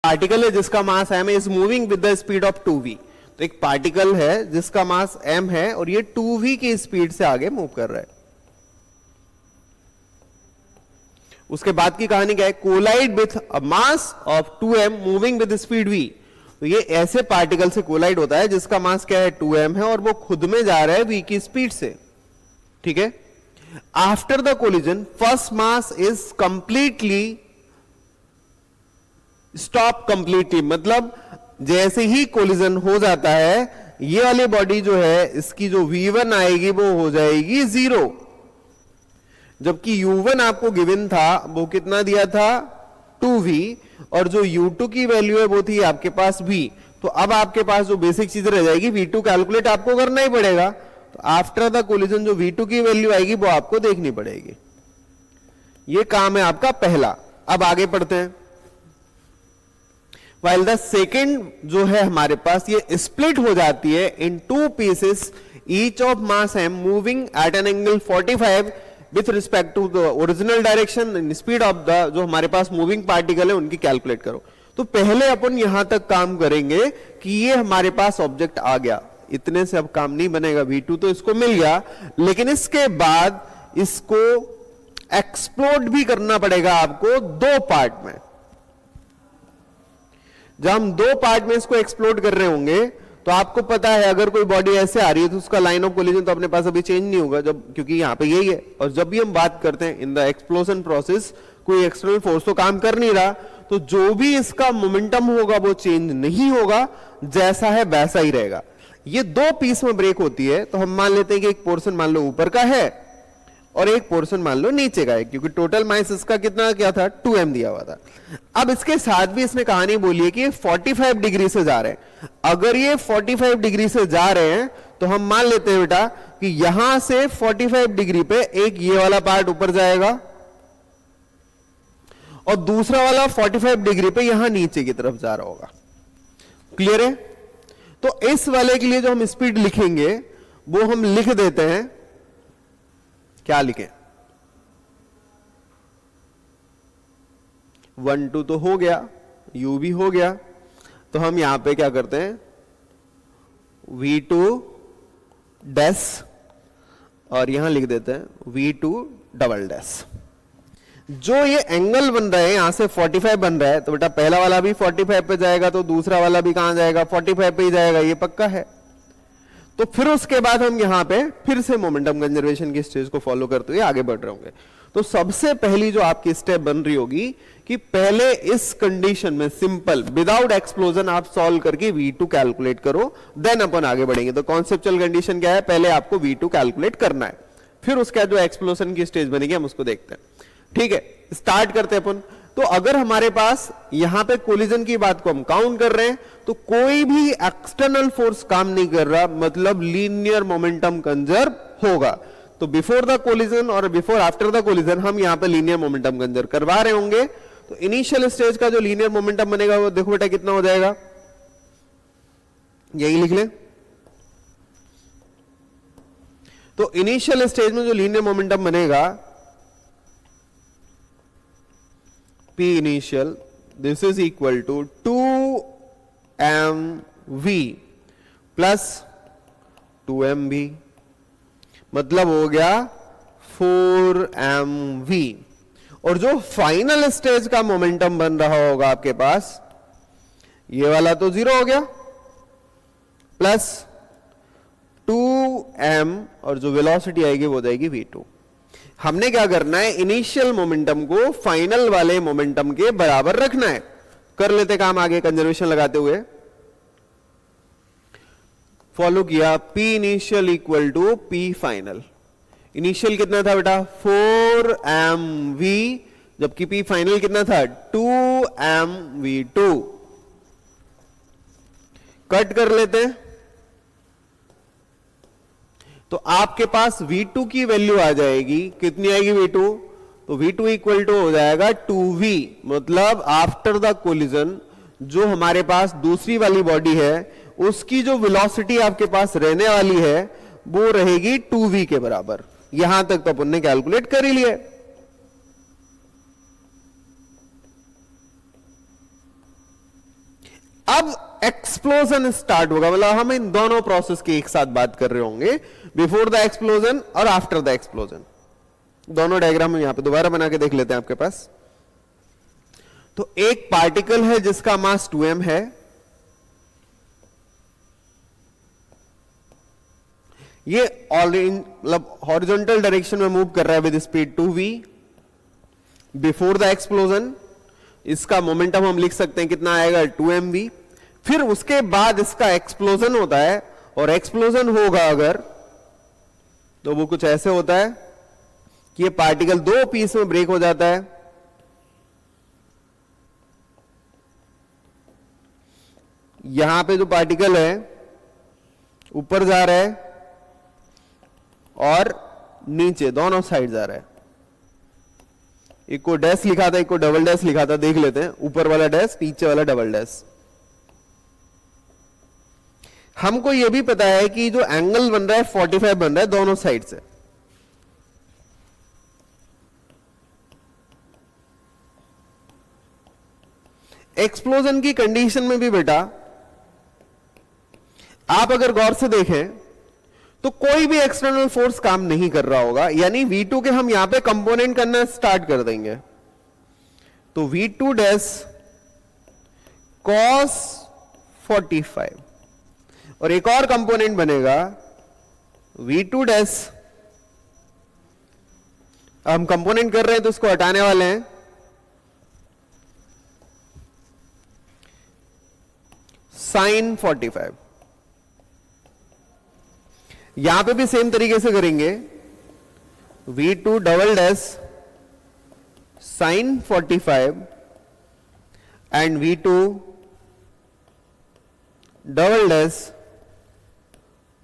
Particle है जिसका मास m is moving with the speed of 2v। तो एक पार्टिकल है जिसका मास m है और ये 2v की स्पीड से आगे मूव कर रहा है। उसके बाद की कहानी क्या है, collide with a mass of 2m moving with speed v। तो ये ऐसे पार्टिकल से कोलाइड होता है जिसका मास क्या है 2m है और वो खुद में जा रहा है v की स्पीड से। ठीक है, after the collision first mass is completely stop completely, मतलब जैसे ही कोलिजन हो जाता है ये वाली बॉडी जो है इसकी जो v1 आएगी वो हो जाएगी 0, जबकि u1 आपको गिवन था वो कितना दिया था 2v और जो u2 की वैल्यू है वो थी आपके पास v। तो अब आपके पास जो बेसिक चीज रह जाएगी v2 कैलकुलेट आपको करना ही पड़ेगा। तो आफ्टर द कोलिजन जो v2 की वैल्यू आएगी वो आपको देखनी पड़ेगी। ये काम है आपका पहला। अब आगे पढ़ते हैं। वाइल द सेकेंड जो है हमारे पास ये स्प्लिट हो जाती है in 2 pieces each of mass m moving at an angle 45 with respect to the original direction speed of the जो हमारे पास मूविंग पार्टिकल है उनकी कैलकुलेट करो। तो पहले अपन यहां तक काम करेंगे कि ये हमारे पास ऑब्जेक्ट आ गया, इतने से अब काम नहीं बनेगा, v2 तो इसको मिल गया, लेकिन इसके बाद इसको एक्सप्लोड भी करना पड़ेगा आपको 2 पार्ट में। जब हम 2 पार्ट में इसको एक्सप्लोड कर रहे होंगे तो आपको पता है अगर कोई बॉडी ऐसे आ रही है तो उसका लाइन ऑफ कोलिजन तो अपने पास अभी चेंज नहीं होगा, जब क्योंकि यहां पे यही है। और जब भी हम बात करते हैं इन द एक्सप्लोजन प्रोसेस कोई एक्सटर्नल फोर्स तो काम कर नहीं रहा, तो जो भी इसका मोमेंटम होगा वो चेंज नहीं होगा, जैसा है वैसा ही रहेगा। ये 2 पीस में ब्रेक होती है। तो हम मान लेते हैं कि एक पोर्शन मान लो ऊपर का है और एक पोर्शन मान लो नीचे का है, क्योंकि टोटल मास इसका कितना क्या था 2m दिया हुआ था। अब इसके साथ भी इसने कहानी बोली है कि ये 45 डिग्री से जा रहे हैं। अगर ये 45 डिग्री से जा रहे हैं तो हम मान लेते हैं बेटा कि यहां से 45 डिग्री पे एक ये वाला पार्ट ऊपर जाएगा और दूसरा वाला 45 डिग्री पे यहां नीचे की तरफ जा रहा होगा। क्लियर है? तो इस वाले के लिए जो हम स्पीड लिखेंगे वो हम लिख देते हैं, क्या लिखें 1 2 तो हो गया, u भी हो गया, तो हम यहां पे क्या करते हैं v2 डैश और यहां लिख देते हैं v2 डबल डैश। जो ये एंगल बन रहा है यहां से 45 बन रहा है, तो बेटा पहला वाला भी 45 पे जाएगा तो दूसरा वाला भी कहां जाएगा 45 पे ही जाएगा, ये पक्का है। तो फिर उसके बाद हम यहां पे फिर से मोमेंटम कंजर्वेशन की स्टेज को फॉलो करते हुए आगे बढ़ रहे होंगे। तो सबसे पहली जो आपकी स्टेप बन रही होगी कि पहले इस कंडीशन में सिंपल विदाउट एक्सप्लोजन आप सॉल्व करके v2 कैलकुलेट करो, देन अपन आगे बढ़ेंगे। तो कॉन्सेप्चुअल कंडीशन क्या है, पहले आपको v2 कैलकुलेट करना है, फिर उसका जो एक्सप्लोजन की स्टेज बनेगी हम उसको देखते हैं। ठीक है, स्टार्ट करते हैं अपन। तो अगर हमारे पास यहां पे कोलिजन की बात को हम काउंट कर रहे हैं तो कोई भी एक्सटर्नल फोर्स काम नहीं कर रहा, मतलब लीनियर मोमेंटम कंजर्व होगा। तो बिफोर द कोलिजन और बिफोर आफ्टर द कोलिजन हम यहां पे लीनियर मोमेंटम कंजर्व करवा रहे होंगे। तो इनिशियल स्टेज का जो लीनियर मोमेंटम बनेगा वो देखो बेटा कितना हो जाएगा, यही लिख लें। तो इनिशियल स्टेज में जो लीनियर मोमेंटम बनेगा P initial this is equal to 2mv plus 2mv, मतलब हो गया 4mv। और जो फाइनल स्टेज का मोमेंटम बन रहा होगा आपके पास ये वाला तो 0 हो गया प्लस 2m और जो वेलोसिटी आएगी वो जाएगी v2। हमने क्या करना है, इनिशियल मोमेंटम को फाइनल वाले मोमेंटम के बराबर रखना है। कर लेते काम आगे कंजर्वेशन लगाते हुए। फॉलो किया P initial equal to P final. Initial कितना था बेटा 4mv, जबकि P फाइनल कितना था 2mv2। कट कर लेते हैं तो आपके पास v2 की वैल्यू आ जाएगी, कितनी आएगी v2, तो v2 इक्वल टू हो जाएगा 2v, मतलब आफ्टर द कोलिजन जो हमारे पास दूसरी वाली बॉडी है उसकी जो वेलोसिटी आपके पास रहने वाली है वो रहेगी 2v के बराबर। यहां तक तो अपन ने कैलकुलेट कर ही लिया। अब एक्सप्लोजन स्टार्ट होगा, मतलब हम इन दोनों प्रोसेस की एक साथ बात कर रहे होंगे, बिफोर द एक्सप्लोजन और आफ्टर द एक्सप्लोजन। दोनों डायग्राम यहां पे दोबारा बना के देख लेते हैं आपके पास। तो एक पार्टिकल है जिसका मास 2m है, ये ऑलरेडी मतलब हॉरिजॉन्टल डायरेक्शन में मूव कर रहा है with speed 2v before the explosion. इसका मोमेंटम हम लिख सकते हैं कितना आएगा, 2mv। फिर उसके बाद इसका एक्सप्लोजन होता है, और एक्सप्लोजन होगा अगर तो वो कुछ ऐसे होता है कि ये पार्टिकल दो पीस में ब्रेक हो जाता है। यहां पे जो पार्टिकल है ऊपर जा रहा है और नीचे दोनों साइड जा रहा है। एक को डैश लिखा था, एक को डबल डैश लिखा था, देख लेते हैं। ऊपर वाला डैश, नीचे वाला डबल डैश। हमको यह भी पता है कि जो एंगल बन रहा है 45 बन रहा है दोनों साइड से। एक्सप्लोजन की कंडीशन में भी बेटा आप अगर गौर से देखें तो कोई भी एक्सटर्नल फोर्स काम नहीं कर रहा होगा, यानी V2 के हम यहां पे कंपोनेंट करना स्टार्ट कर देंगे। तो V2 डैश cos 45 और एक और कंपोनेंट बनेगा V2 डैश, हम कंपोनेंट कर रहे हैं तो इसको हटाने वाले हैं, sin 45। यहां पे भी सेम तरीके से करेंगे, V2 double dash sin 45 and V2 double dash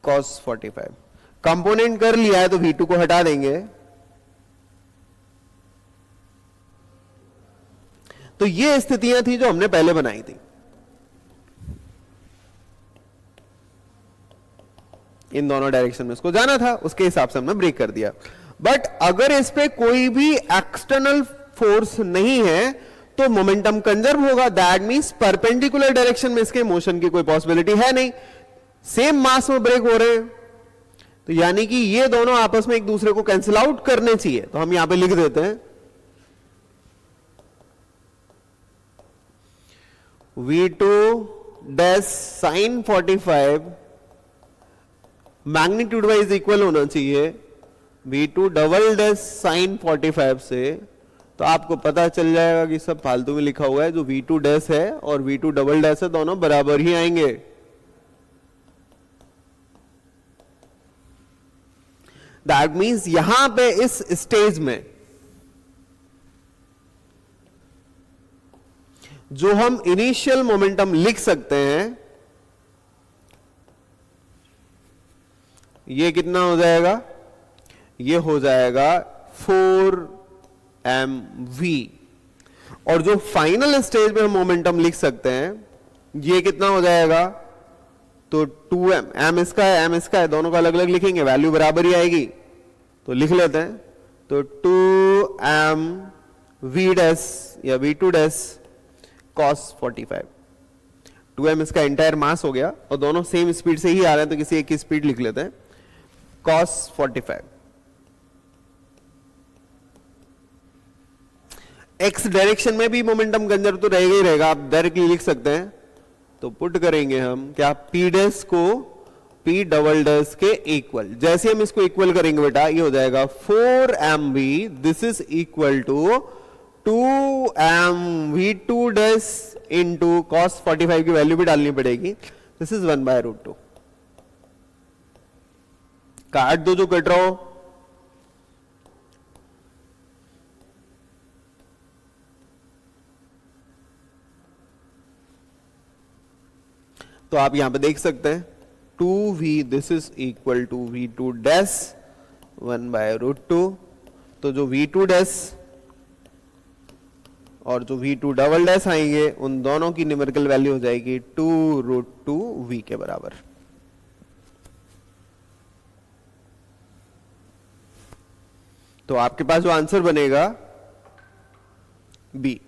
cos 45। Component कर लिया है तो V2 को हटा देंगे। तो ये स्थितियां थी जो हमने पहले बनाई थी। इन दोनों डायरेक्शन में इसको जाना था, उसके हिसाब से हमने ब्रेक कर दिया। बट अगर इस पे कोई भी एक्सटर्नल फोर्स नहीं है तो मोमेंटम कंजर्व होगा। दैट मींस परपेंडिकुलर डायरेक्शन में इसके मोशन की कोई पॉसिबिलिटी है नहीं, सेम मास में ब्रेक हो रहे हैं, तो यानी कि ये दोनों आपस में एक दूसरे को कैंसिल आउट करने चाहिए। तो हम यहां पे लिख देते हैं V2 dash sin 45 magnitude wise equal होना चाहिए V2 डबल डैश sin 45 से। तो आपको पता चल जाएगा कि सब फालतू में लिखा हुआ है, जो V2 डैश है और V2 डबल डैश है दोनों बराबर ही आएंगे। दैट मीन्स यहां पे इस स्टेज में जो हम इनिशियल मोमेंटम लिख सकते हैं, ये कितना हो जाएगा, ये हो जाएगा 4mv। और जो फाइनल स्टेज में हम मोमेंटम लिख सकते हैं, ये कितना हो जाएगा, तो 2m, m इसका है m इसका है, दोनों का अलग अलग लिखेंगे, वैल्यू बराबर ही आएगी। तो लिख लेते हैं, तो 2mv डैश या V2 डैश cos 45। 2m इसका इंटायर मास हो गया और दोनों सेम स्पीड से ही आ रहे हैं, तो किसी एक की स्पीड लिख लेते हैं, cos 45। एक्स डायरेक्शन में भी मोमेंटम कंजर्व तो रहेगा ही रहेगा, आप डायरेक्टली लिख सकते हैं। तो पुट करेंगे हम क्या, P डैश को P डबल डैश के इक्वल। जैसे हम इसको इक्वल करेंगे बेटा, ये हो जाएगा 4mv, this is equal to 2mv2 dash into cos 45 की वैल्यू भी डालनी पड़ेगी, दिस इज 1/√2। काट दो जो कट रहा हो। तो आप यहां पे देख सकते हैं 2v, this is equal to V2 dash 1/√2। तो जो V2 डैश और जो V2 डबल डैश आएंगे, उन दोनों की न्यूमेरिकल वैल्यू हो जाएगी 2√2v के बराबर। तो आपके पास जो आंसर बनेगा B।